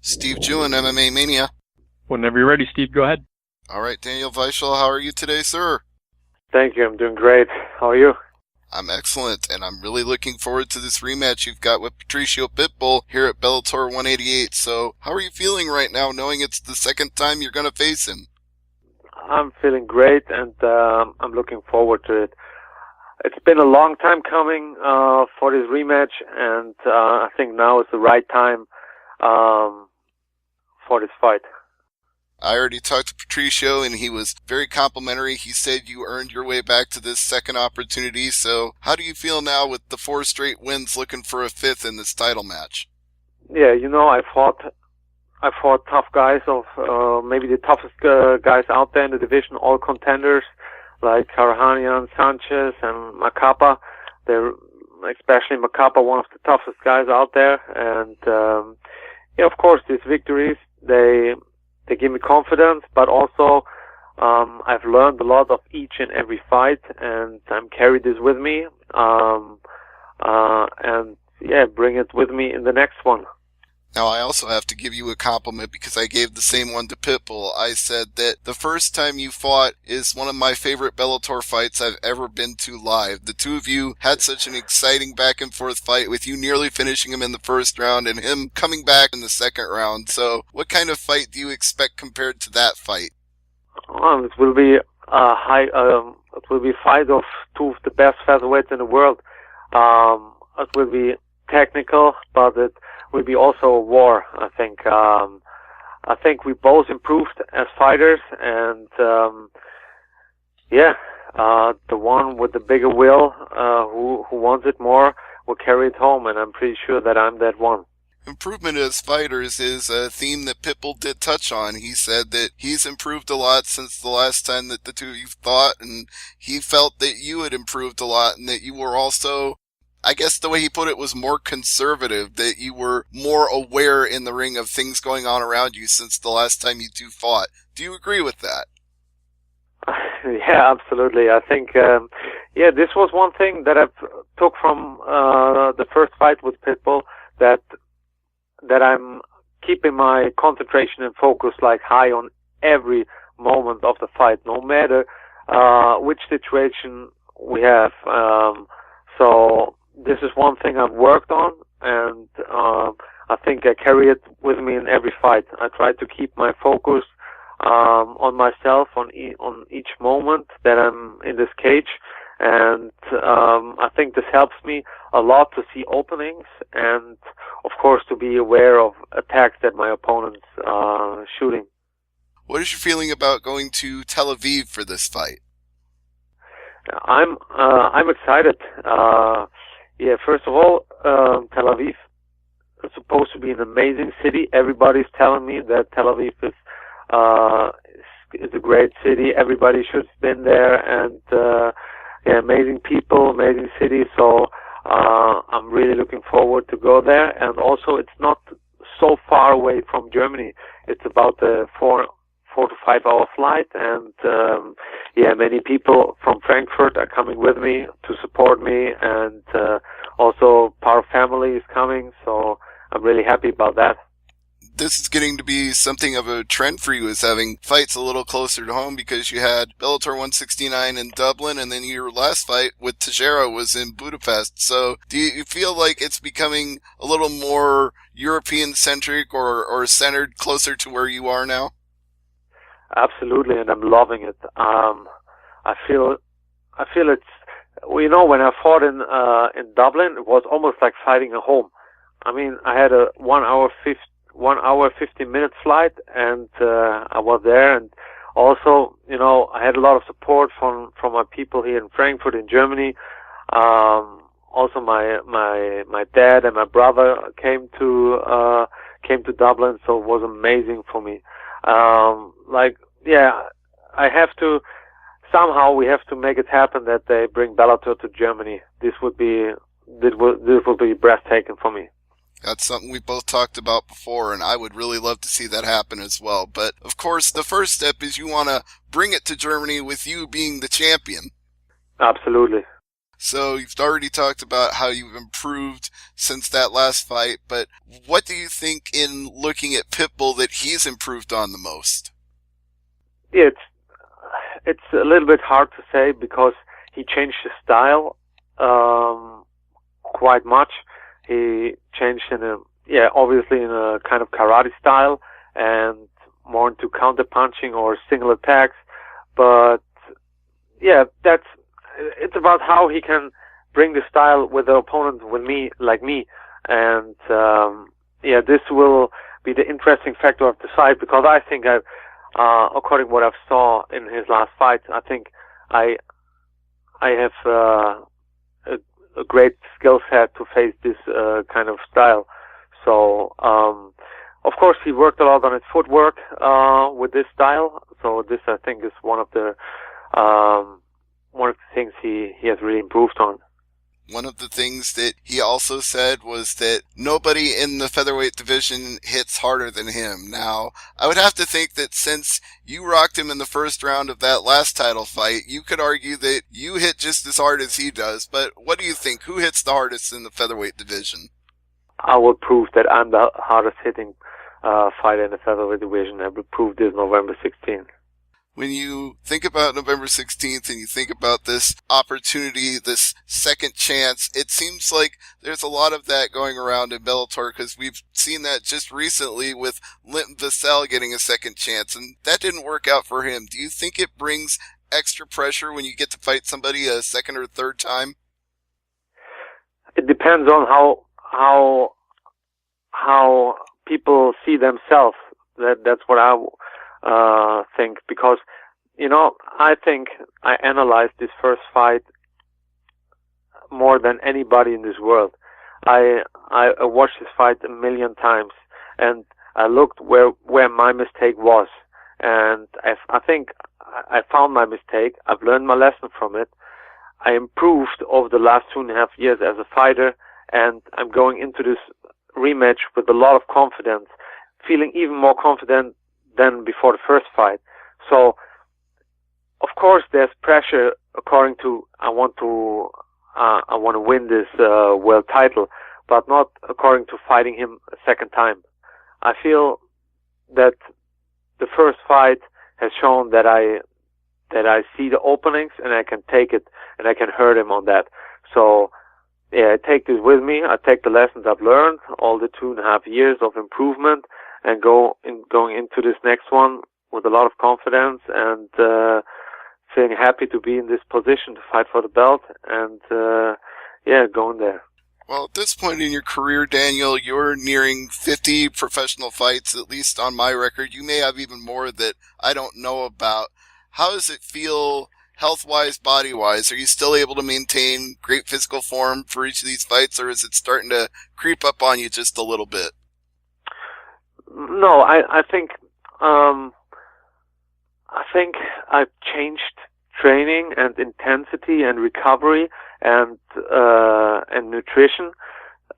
Steve Jewin, MMA Mania. Whenever you're ready, Steve, go ahead. All right, Daniel Weichel, how are you today, sir? Thank you. I'm doing great. How are you? I'm excellent, and I'm really looking forward to this rematch you've got with Patricio Pitbull here at Bellator 188. So, how are you feeling right now, knowing it's the second time you're going to face him? I'm feeling great, and I'm looking forward to it. It's been a long time coming for this rematch, and I think now is the right time for this fight. I already talked to Patricio, and he was very complimentary. He said you earned your way back to this second opportunity. So how do you feel now with the 4 straight wins, looking for a 5th in this title match? Yeah, I fought tough guys, of maybe the toughest guys out there in the division, all contenders like Karahanian, Sanchez, and Macapa. They're, especially Macapa, one of the toughest guys out there. And of course, these victories, they give me confidence, but also I've learned a lot of each and every fight, and I'm carried this with me, bring it with me in the next one. Now, I also have to give you a compliment because I gave the same one to Pitbull. I said that the first time you fought is one of my favorite Bellator fights I've ever been to live. The two of you had such an exciting back and forth fight, with you nearly finishing him in the first round and him coming back in the second round. So what kind of fight do you expect compared to that fight? It will be a fight of two of the best featherweights in the world. It will be technical, but it will be also a war, I think. I think we both improved as fighters, and the one with the bigger will, who wants it more, will carry it home, and I'm pretty sure that I'm that one. Improvement as fighters is a theme that Pitbull did touch on. He said that he's improved a lot since the last time that the two of you fought, and he felt that you had improved a lot, and that you were also, I guess the way he put it was more conservative, that you were more aware in the ring of things going on around you since the last time you two fought. Do you agree with that? Yeah, absolutely. I think, this was one thing that I took from the first fight with Pitbull, that I'm keeping my concentration and focus like high on every moment of the fight, no matter which situation we have. So this is one thing I've worked on, and I think I carry it with me in every fight. I try to keep my focus on myself, on each moment that I'm in this cage, and I think this helps me a lot to see openings, and of course to be aware of attacks that my opponent's shooting. What is your feeling about going to Tel Aviv for this fight? I'm excited. First of all, Tel Aviv is supposed to be an amazing city. Everybody's telling me that Tel Aviv is a great city. Everybody should have been there, and amazing people, amazing city. So I'm really looking forward to go there. And also, it's not so far away from Germany. It's about a 4 to 5 hour flight, and many people from Frankfurt are coming with me to support me, and also part of family is coming, so I'm really happy about that. This is getting to be something of a trend for you, is having fights a little closer to home, because you had Bellator 169 in Dublin, and then your last fight with Teixeira was in Budapest. So do you feel like it's becoming a little more European-centric or centered closer to where you are now? Absolutely, and I'm loving it. I feel it's, when I fought in Dublin, it was almost like fighting at home. I mean, I had a 1 hour 15 minute flight, and I was there, and also, I had a lot of support from my people here in Frankfurt, in Germany. Also, my dad and my brother came to Dublin, so it was amazing for me. We have to make it happen that they bring Bellator to Germany. This would be breathtaking for me. That's something we both talked about before, and I would really love to see that happen as well. But, of course, the first step is you want to bring it to Germany with you being the champion. Absolutely. So you've already talked about how you've improved since that last fight, but what do you think in looking at Pitbull that he's improved on the most? Yeah, it's a little bit hard to say because he changed his style quite much. He changed obviously in a kind of karate style and more into counter punching or single attacks. But yeah, it's about how he can bring the style with the opponent like me. And this will be the interesting factor of the fight because I think according to what I've saw in his last fight, I think I have a great skill set to face this kind of style. So of course he worked a lot on his footwork with this style. So this I think is one of the things he has really improved on. One of the things that he also said was that nobody in the featherweight division hits harder than him. Now, I would have to think that since you rocked him in the first round of that last title fight, you could argue that you hit just as hard as he does. But what do you think? Who hits the hardest in the featherweight division? I will prove that I'm the hardest hitting fighter in the featherweight division. I will prove this November 16th. When you think about November 16th and you think about this opportunity, this second chance, it seems like there's a lot of that going around in Bellator because we've seen that just recently with Linton Vassell getting a second chance, and that didn't work out for him. Do you think it brings extra pressure when you get to fight somebody a second or third time? It depends on how people see themselves. That's what I think, because I think I analyzed this first fight more than anybody in this world. I watched this fight a million times, and I looked where my mistake was, and I think I found my mistake. I've learned my lesson from it. I improved over the last 2.5 years as a fighter, and I'm going into this rematch with a lot of confidence, feeling even more confident than before the first fight. So, of course, there's pressure according to I want to win this world title, but not according to fighting him a second time. I feel that the first fight has shown that I see the openings and I can take it and I can hurt him on that. So, yeah, I take this with me. I take the lessons I've learned, all the 2.5 years of improvement, and going into this next one with a lot of confidence and feeling happy to be in this position to fight for the belt and going there. Well, at this point in your career, Daniel, you're nearing 50 professional fights, at least on my record. You may have even more that I don't know about. How does it feel health-wise, body-wise? Are you still able to maintain great physical form for each of these fights, or is it starting to creep up on you just a little bit? No, I think I've changed training and intensity and recovery and nutrition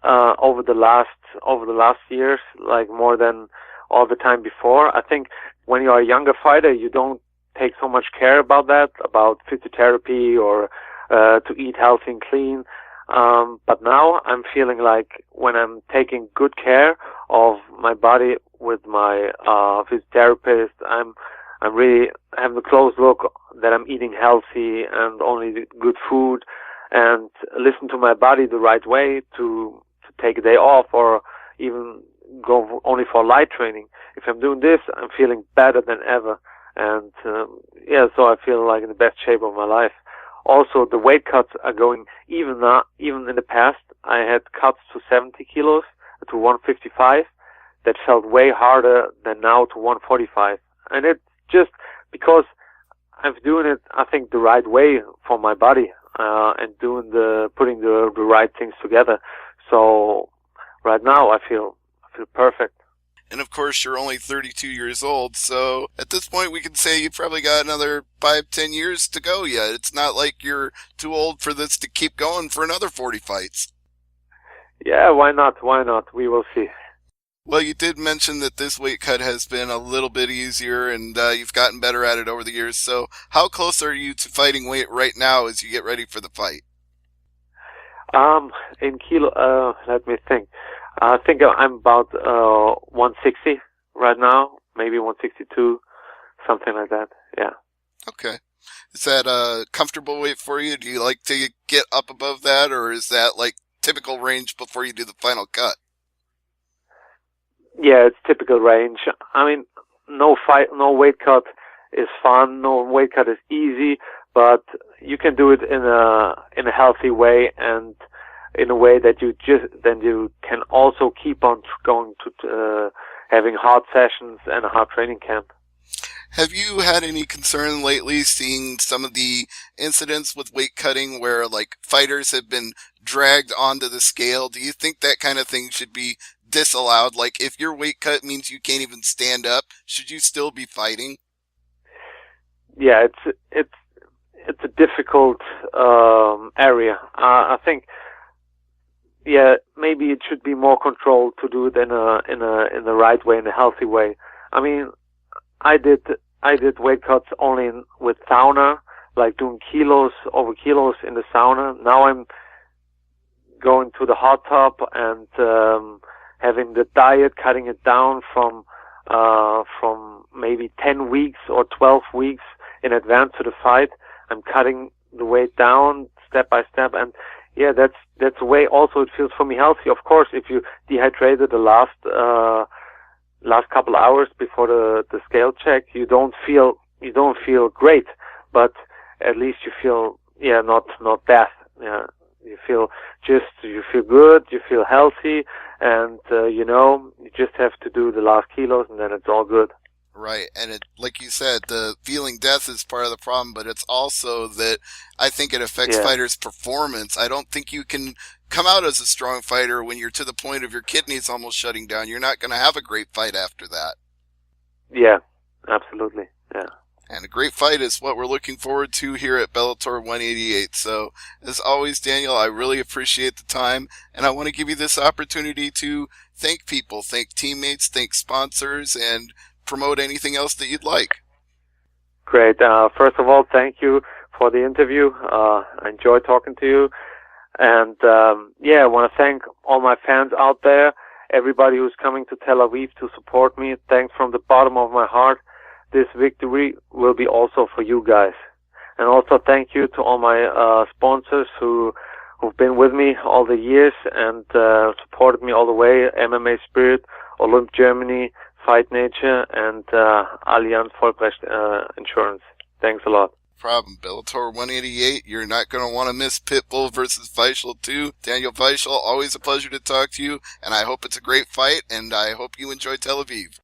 over the last years, like more than all the time before. I think when you are a younger fighter, you don't take so much care about that, about physiotherapy or to eat healthy and clean. But now I'm feeling like when I'm taking good care of my body with my physiotherapist, I'm really having a close look that I'm eating healthy and only good food and listen to my body the right way to take a day off or even go only for light training. If I'm doing this, I'm feeling better than ever. And so I feel like in the best shape of my life. Also, the weight cuts are going even in the past. I had cuts to 70 kilos, to 155. That felt way harder than now to 145. And it's just because I'm doing it, I think, the right way for my body, and putting the right things together. So right now I feel perfect. And of course, you're only 32 years old, so at this point we can say you've probably got another 5-10 years to go yet. It's not like you're too old for this to keep going for another 40 fights. Yeah, why not? Why not? We will see. Well, you did mention that this weight cut has been a little bit easier, and you've gotten better at it over the years. So how close are you to fighting weight right now as you get ready for the fight? In kilo, let me think. I think I'm about 160 right now, maybe 162, something like that. Yeah. Okay. Is that a comfortable weight for you? Do you like to get up above that, or is that like typical range before you do the final cut? Yeah, it's typical range. I mean, no weight cut is fun. No weight cut is easy, but you can do it in a healthy way and in a way that you can also keep on going to having hard sessions and a hard training camp. Have you had any concern lately seeing some of the incidents with weight cutting where like fighters have been dragged onto the scale? Do you think that kind of thing should be disallowed? Like if your weight cut means you can't even stand up, should you still be fighting? Yeah, it's a difficult area. I think, yeah, maybe it should be more controlled to do it in the right way, in a healthy way. I mean, I did weight cuts only with sauna, like doing kilos over kilos in the sauna. Now I'm going to the hot tub and having the diet, cutting it down from maybe 10 weeks or 12 weeks in advance to the fight. I'm cutting the weight down step by step, and yeah, that's the way also it feels for me healthy. Of course, if you dehydrated the last couple hours before the scale check, you don't feel great, but at least you feel not death. Yeah, you feel good, you feel healthy, and you just have to do the last kilos, and then it's all good. Right, and like you said, the feeling death is part of the problem, but it's also that I think it affects fighters' performance. I don't think you can come out as a strong fighter when you're to the point of your kidneys almost shutting down. You're not going to have a great fight after that. Yeah, absolutely. Yeah. And a great fight is what we're looking forward to here at Bellator 188. So, as always, Daniel, I really appreciate the time, and I want to give you this opportunity to thank people, thank teammates, thank sponsors, and promote anything else that you'd like. Great. First of all, thank you for the interview. I enjoyed talking to you. And I want to thank all my fans out there, everybody who's coming to Tel Aviv to support me. Thanks from the bottom of my heart. This victory will be also for you guys. And also thank you to all my sponsors who've been with me all the years and supported me all the way. MMA Spirit, Olymp Germany, Fight Nature, and Allianz Vollbrecht Insurance. Thanks a lot. Problem. Bellator 188, you're not going to want to miss Pitbull versus Weichel 2. Daniel Weichel, always a pleasure to talk to you, and I hope it's a great fight, and I hope you enjoy Tel Aviv.